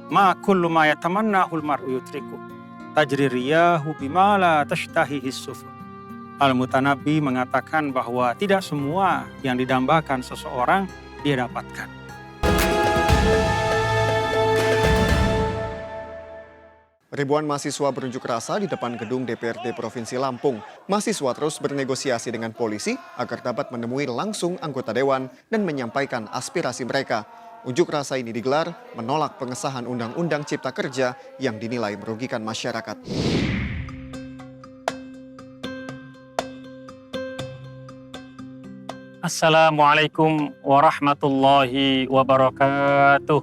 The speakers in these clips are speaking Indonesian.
Ma kullu ma yatamannahul mar'u yutriku. Tajri riyahu bima la tashtahihi sufun. Al-Mutanabbi mengatakan bahwa tidak semua yang didambakan seseorang dia dapatkan. Ribuan mahasiswa berunjuk rasa di depan gedung DPRD Provinsi Lampung. Mahasiswa terus bernegosiasi dengan polisi agar dapat menemui langsung anggota dewan dan menyampaikan aspirasi mereka. Unjuk rasa ini digelar menolak pengesahan Undang-Undang Cipta Kerja yang dinilai merugikan masyarakat. Assalamualaikum warahmatullahi wabarakatuh.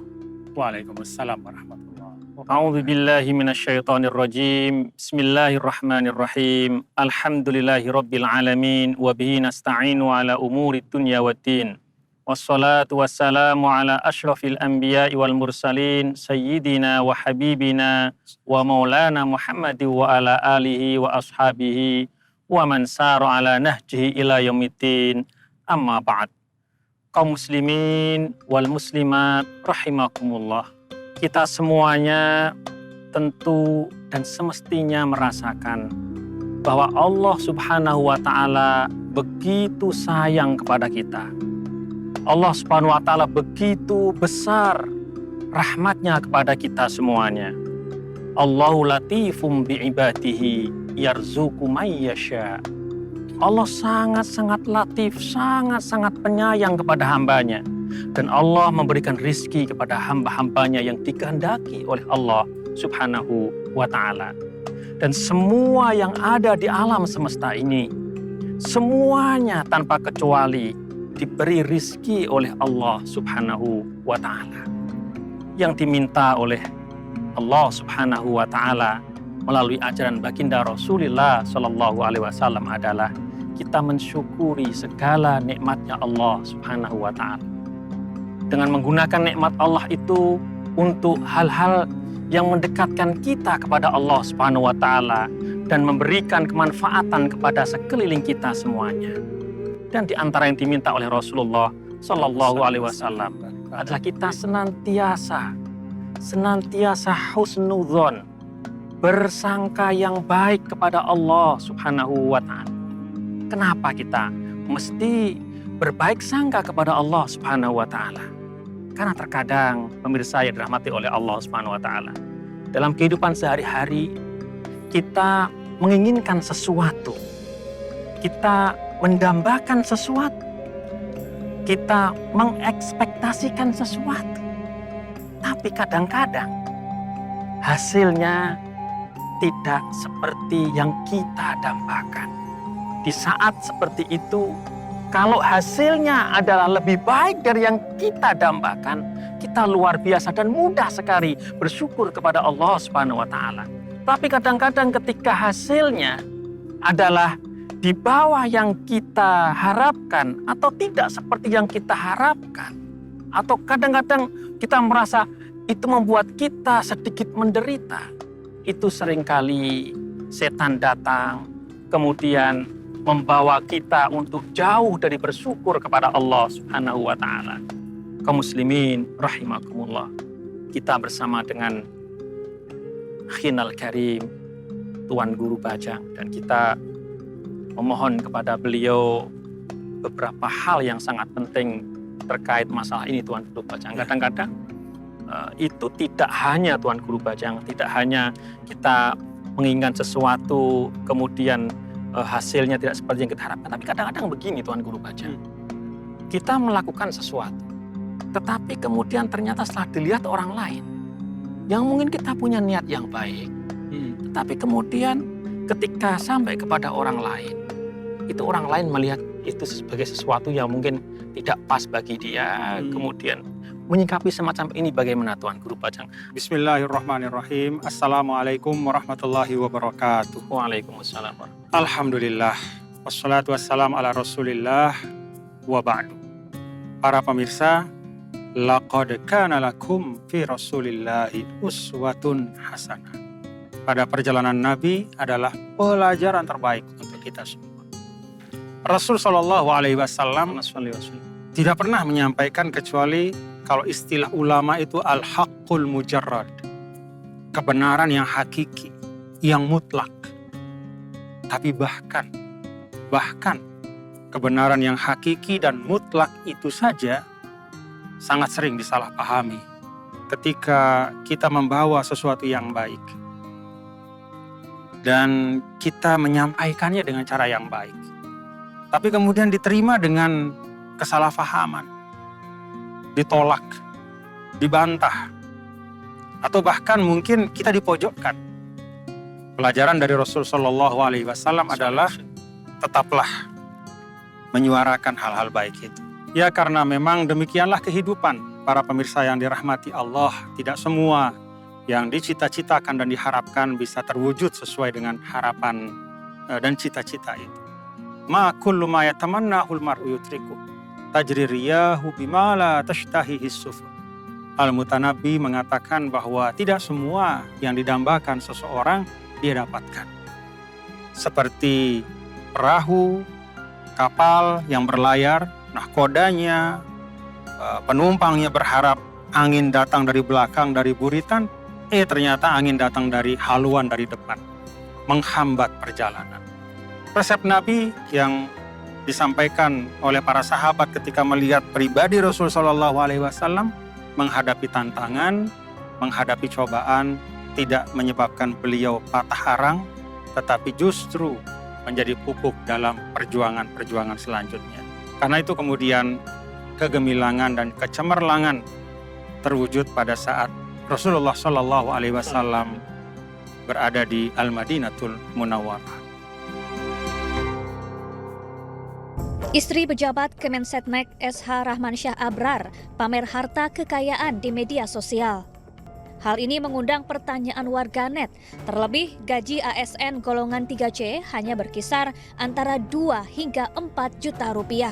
Waalaikumsalam warahmatullahi wabarakatuh. A'udzu billahi minasyaitonir rajim. Bismillahirrahmanirrahim. Alhamdulillahi rabbil alamin wa bihi nasta'inu ala umuri dunya waddin. Wassalatu wassalamu ala asyrafil anbiya'i wal mursalin sayyidina wa habibina wa maulana Muhammadin wa ala alihi wa ashabihi wa man sara ala nahjihi ila yaumiddin. Amma ba'd. Kaum muslimin wal muslimat rahimakumullah. Kita semuanya tentu dan semestinya merasakan bahwa Allah Subhanahu wa taala begitu sayang kepada kita. Allah Subhanahu wa taala begitu besar rahmatnya kepada kita semuanya. Allahu latifum bi'ibadihi yarzuqu may yasha. Allah sangat-sangat latif, sangat-sangat penyayang kepada hambanya. Dan Allah memberikan rizki kepada hamba-hambanya yang dikehendaki oleh Allah Subhanahu wa ta'ala. Dan semua yang ada di alam semesta ini, semuanya tanpa kecuali diberi rizki oleh Allah Subhanahu wa ta'ala. Yang diminta oleh Allah Subhanahu wa ta'ala melalui ajaran baginda Rasulullah Shallallahu Alaihi Wasallam adalah kita mensyukuri segala nikmatnya Allah Subhanahu wa ta'ala. Dengan menggunakan nikmat Allah itu untuk hal-hal yang mendekatkan kita kepada Allah Subhanahu wa ta'ala dan memberikan kemanfaatan kepada sekeliling kita semuanya. Dan di antara yang diminta oleh Rasulullah Shallallahu Alaihi Wasallam adalah kita senantiasa husnudzon, bersangka yang baik kepada Allah Subhanahu wa ta'ala. Kenapa kita mesti berbaik sangka kepada Allah Subhanahu wa ta'ala? Karena terkadang pemirsa yang dirahmati oleh Allah Subhanahu wa ta'ala, dalam kehidupan sehari-hari kita menginginkan sesuatu, kita mendambakan sesuatu, kita mengekspektasikan sesuatu, tapi kadang-kadang hasilnya tidak seperti yang kita dambakan. Di saat seperti itu, kalau hasilnya adalah lebih baik dari yang kita dambakan, kita luar biasa dan mudah sekali bersyukur kepada Allah Subhanahu wa ta'ala. Tapi kadang-kadang ketika hasilnya adalah di bawah yang kita harapkan atau tidak seperti yang kita harapkan, atau kadang-kadang kita merasa itu membuat kita sedikit menderita, itu seringkali setan datang kemudian membawa kita untuk jauh dari bersyukur kepada Allah Subhanahu wa ta'ala. Kaum muslimin rahimakumullah, kita bersama dengan Akhinal Karim, Tuan Guru Bajang, dan kita memohon kepada beliau beberapa hal yang sangat penting terkait masalah ini, Tuan Guru Bajang. Kadang-kadang itu tidak hanya Tuan Guru Bajang, tidak hanya kita menginginkan sesuatu kemudian hasilnya tidak seperti yang kita harapkan, tapi kadang-kadang begini Tuan Guru Bajang. Kita melakukan sesuatu, tetapi kemudian ternyata setelah dilihat orang lain, yang mungkin kita punya niat yang baik, tetapi kemudian ketika sampai kepada orang lain, itu orang lain melihat itu sebagai sesuatu yang mungkin tidak pas bagi dia, kemudian menyikapi semacam ini bagaimana Tuan Guru Bajang? Bismillahirrahmanirrahim. Assalamualaikum warahmatullahi wabarakatuh. Waalaikumsalam. Alhamdulillah. Wassalatu wassalamu ala rasulillah wa ba'du. Para pemirsa, laqad kana lakum fi rasulillahi uswatun hasanah. Pada perjalanan Nabi adalah pelajaran terbaik untuk kita semua. Rasul Shallallahu Alaihi Wasallam tidak pernah menyampaikan kecuali Kalau istilah ulama itu al-haqqul mujarrad. Kebenaran yang hakiki, yang mutlak. Tapi bahkan kebenaran yang hakiki dan mutlak itu saja sangat sering disalahpahami ketika kita membawa sesuatu yang baik. Dan kita menyampaikannya dengan cara yang baik. Tapi kemudian diterima dengan kesalahpahaman. Ditolak, dibantah, atau bahkan mungkin kita dipojokkan. Pelajaran dari Rasul Shallallahu Alaihi Wasallam adalah tetaplah menyuarakan hal-hal baik itu. Ya, karena memang demikianlah kehidupan para pemirsa yang dirahmati Allah. Tidak semua yang dicita-citakan dan diharapkan bisa terwujud sesuai dengan harapan dan cita-cita itu. Ma kullu ma yatamannahul mar'u yutriku tajri riyahu bima la tashtahihi sufun. Al-Mutanabbi mengatakan bahwa tidak semua yang didambakan seseorang dia dapatkan. Seperti perahu, kapal yang berlayar, nahkodanya, penumpangnya berharap angin datang dari belakang, dari buritan, ternyata angin datang dari haluan dari depan, menghambat perjalanan. Resep Nabi yang disampaikan oleh para sahabat ketika melihat pribadi Rasul Shallallahu Alaihi Wasallam menghadapi tantangan, menghadapi cobaan, tidak menyebabkan beliau patah arang, tetapi justru menjadi pupuk dalam perjuangan-perjuangan selanjutnya. Karena itu kemudian kegemilangan dan kecemerlangan terwujud pada saat Rasulullah Shallallahu Alaihi Wasallam berada di Al-Madinatul Munawwarah. Istri pejabat Kemensetnek SH Rahmansyah Abrar pamer harta kekayaan di media sosial. Hal ini mengundang pertanyaan warganet, terlebih gaji ASN golongan 3C hanya berkisar antara 2 hingga 4 juta rupiah.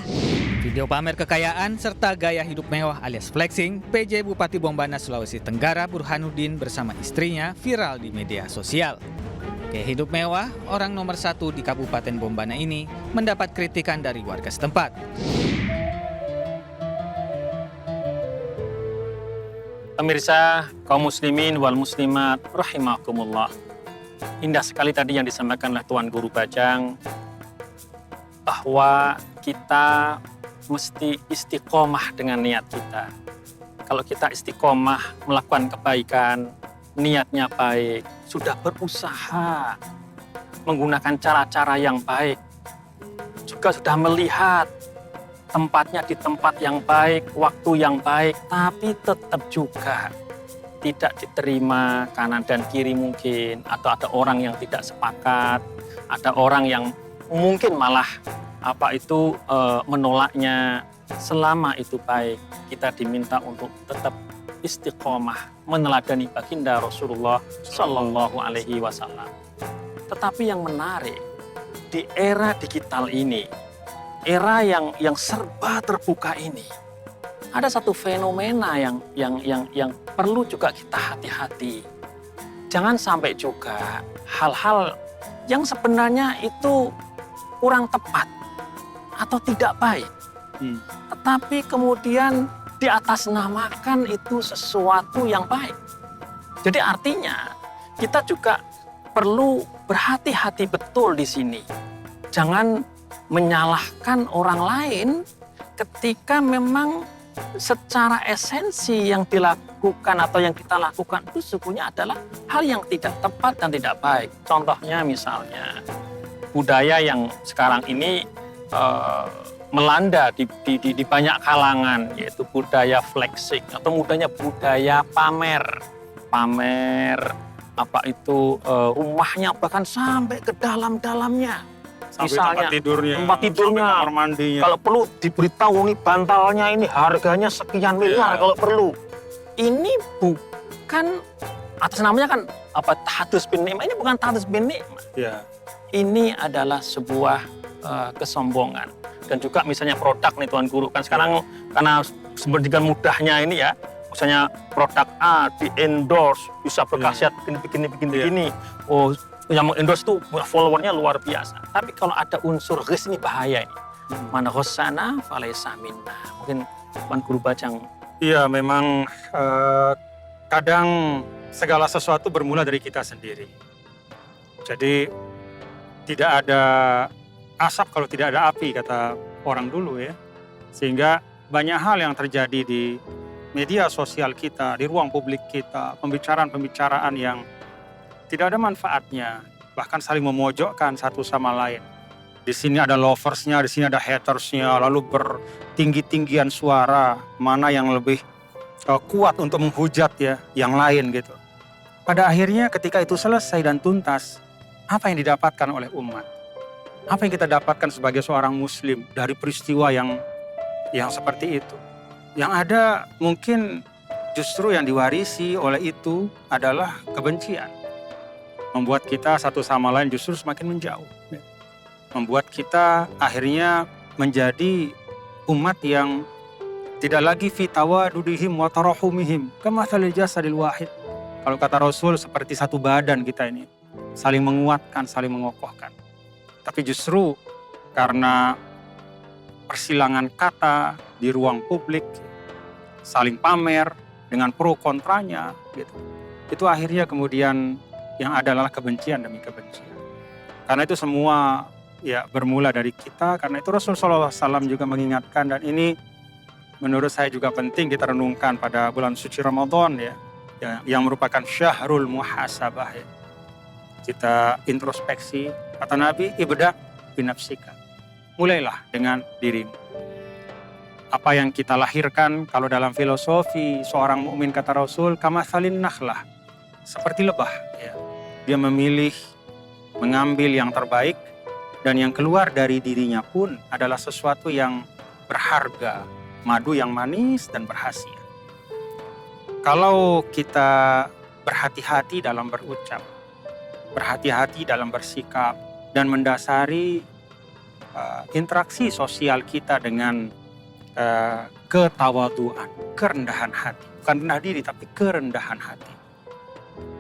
Video pamer kekayaan serta gaya hidup mewah alias flexing PJ Bupati Bombana Sulawesi Tenggara Burhanuddin bersama istrinya viral di media sosial. Gaya hidup mewah orang nomor 1 di Kabupaten Bombana ini mendapat kritikan dari warga setempat. Pemirsa, kaum muslimin wal muslimat rahimakumullah. Indah sekali tadi yang disampaikan oleh Tuan Guru Bajang bahwa kita mesti istiqomah dengan niat kita. Kalau kita istiqomah melakukan kebaikan, niatnya baik, sudah berusaha menggunakan cara-cara yang baik, juga sudah melihat tempatnya di tempat yang baik, waktu yang baik, tapi tetap juga tidak diterima kanan dan kiri mungkin, atau ada orang yang tidak sepakat, ada orang yang mungkin malah menolaknya. Selama itu baik, kita diminta untuk tetap istiqomah meneladani baginda Rasulullah Shallallahu Alaihi Wasallam. Tetapi yang menarik di era digital ini, era yang serba terbuka ini, ada satu fenomena yang perlu juga kita hati-hati. Jangan sampai juga hal-hal yang sebenarnya itu kurang tepat atau tidak baik, tetapi kemudian diatasnamakan itu sesuatu yang baik. Jadi artinya kita juga perlu berhati-hati betul di sini. Jangan menyalahkan orang lain ketika memang secara esensi yang dilakukan atau yang kita lakukan itu sesungguhnya adalah hal yang tidak tepat dan tidak baik. Contohnya misalnya budaya yang sekarang ini melanda di banyak kalangan, yaitu budaya flexing atau mudahnya budaya pamer rumahnya bahkan sampai ke dalam-dalamnya. Misalnya tempat tidurnya, kamar mandinya. Kalau perlu diberitahu nih bantalnya ini harganya sekian miliar kalau perlu. Ini bukan atas namanya kan tahdus bin ni'mah, ini bukan tahdus bin ni'mah. Ini adalah sebuah kesombongan. Dan juga misalnya produk nih Tuan Guru, kan sekarang karena sebenarnya mudahnya ini ya, misalnya produk A di endorse bisa berkhasiat begini. Oh, yang mengendorse itu followernya luar biasa. Tapi kalau ada unsur ghis ini bahaya ini. Man ghassana falaysa minna. Mungkin Tuan Guru Bajang Iya, memang kadang segala sesuatu bermula dari kita sendiri. Jadi tidak ada asap kalau tidak ada api, kata orang dulu ya. Sehingga banyak hal yang terjadi di media sosial kita, di ruang publik kita, pembicaraan-pembicaraan yang tidak ada manfaatnya, bahkan saling memojokkan satu sama lain. Di sini ada loversnya, di sini ada hatersnya, lalu bertinggi-tinggian suara, mana yang lebih kuat untuk menghujat ya yang lain gitu. Pada akhirnya ketika itu selesai dan tuntas, apa yang didapatkan oleh umat? Apa yang kita dapatkan sebagai seorang muslim dari peristiwa yang seperti itu? Yang ada mungkin justru yang diwarisi oleh itu adalah kebencian. Membuat kita satu sama lain justru semakin menjauh. Membuat kita akhirnya menjadi umat yang tidak lagi fi tawadudihim wa tarahumihim kamatsalil jasadil wahid. Kalau kata Rasul seperti satu badan kita ini, saling menguatkan, saling mengokohkan. Tapi justru karena persilangan kata di ruang publik, saling pamer dengan pro kontranya gitu. Itu akhirnya kemudian yang adalah kebencian demi kebencian. Karena itu semua ya bermula dari kita, karena itu Rasulullah SAW juga mengingatkan, dan ini menurut saya juga penting kita renungkan pada bulan suci Ramadan ya, yang merupakan syahrul muhasabah ya. Kita introspeksi, kata Nabi, ibda binafsika. Mulailah dengan dirimu. Apa yang kita lahirkan, kalau dalam filosofi seorang mukmin kata Rasul, kamatsalin nakhlah, seperti lebah ya. Dia memilih mengambil yang terbaik, dan yang keluar dari dirinya pun adalah sesuatu yang berharga, madu yang manis dan berkhasiat. Kalau kita berhati-hati dalam berucap, berhati-hati dalam bersikap, dan mendasari interaksi sosial kita dengan ketawaduan, kerendahan hati. Bukan rendah diri, tapi kerendahan hati.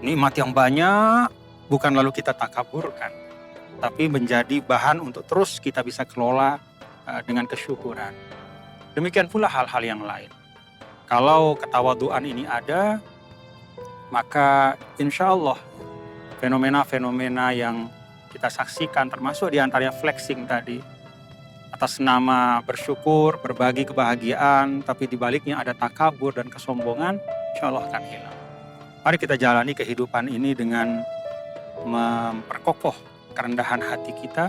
Nikmat yang banyak bukan lalu kita takaburkan, tapi menjadi bahan untuk terus kita bisa kelola dengan kesyukuran. Demikian pula hal-hal yang lain. Kalau ketawaduan ini ada, maka insya Allah fenomena-fenomena yang kita saksikan, termasuk diantaranya flexing tadi, atas nama bersyukur, berbagi kebahagiaan, tapi dibaliknya ada takabur dan kesombongan, insya Allah akan hilang. Mari kita jalani kehidupan ini dengan memperkokoh kerendahan hati kita,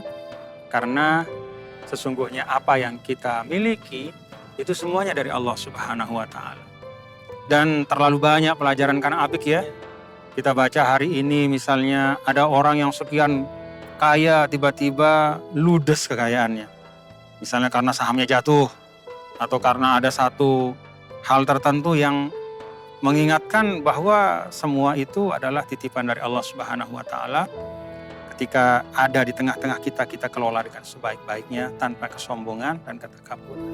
karena sesungguhnya apa yang kita miliki itu semuanya dari Allah Subhanahu wa Ta'ala. Dan terlalu banyak pelajaran karena Abik ya. Kita baca hari ini misalnya ada orang yang sekian kaya tiba-tiba ludes kekayaannya. Misalnya karena sahamnya jatuh, atau karena ada satu hal tertentu yang mengingatkan bahwa semua itu adalah titipan dari Allah Subhanahu wa Ta'ala. Ketika ada di tengah-tengah kita, kita kelola dengan sebaik-baiknya tanpa kesombongan dan ketakaburan.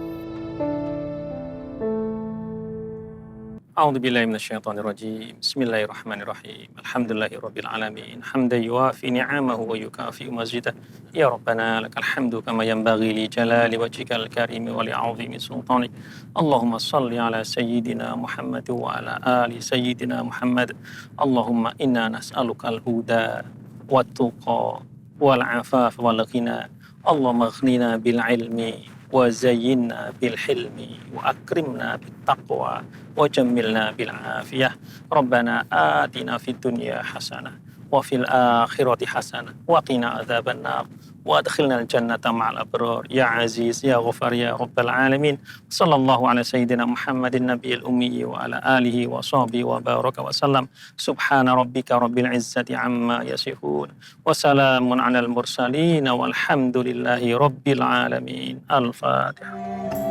A'udzubillahi minasyaitonirrajim. Bismillahirrahmanirrahim. Alhamdulillahirabbil alamin. Hamdan yuwafi ni'amahu wa yukafi mazidah. Ya Rabbana lakal hamdu kama yanbaghi li jalali wajhikal karim wa li 'azimi sultanik. Allahumma shalli ala sayyidina Muhammad wa ala ali sayyidina Muhammad. Allahumma inna nas'alukal huda wat-tuqa wal-'afaf wal-ghina. Allahumma aghnina bil 'ilmi wa zayyinna bil hilmi wa akrimna bit taqwa wa jammilna bil afiyah. Rabbana atina fid dunya hasanah wa fil akhirati hasanah wa qina adzaban nar wa adkhilna al jannata ma'al abrar ya aziz ya ghafar ya rabbal alamin. Sallallahu ala sayyidina Muhammadin nabiyil ummi wa ala alihi wa sahbihi wa baraka wa sallam. Subhana rabbika rabbil izzati amma yasifun wa salamun alal mursalin walhamdulillahi rabbil alamin. Al-Fatihah.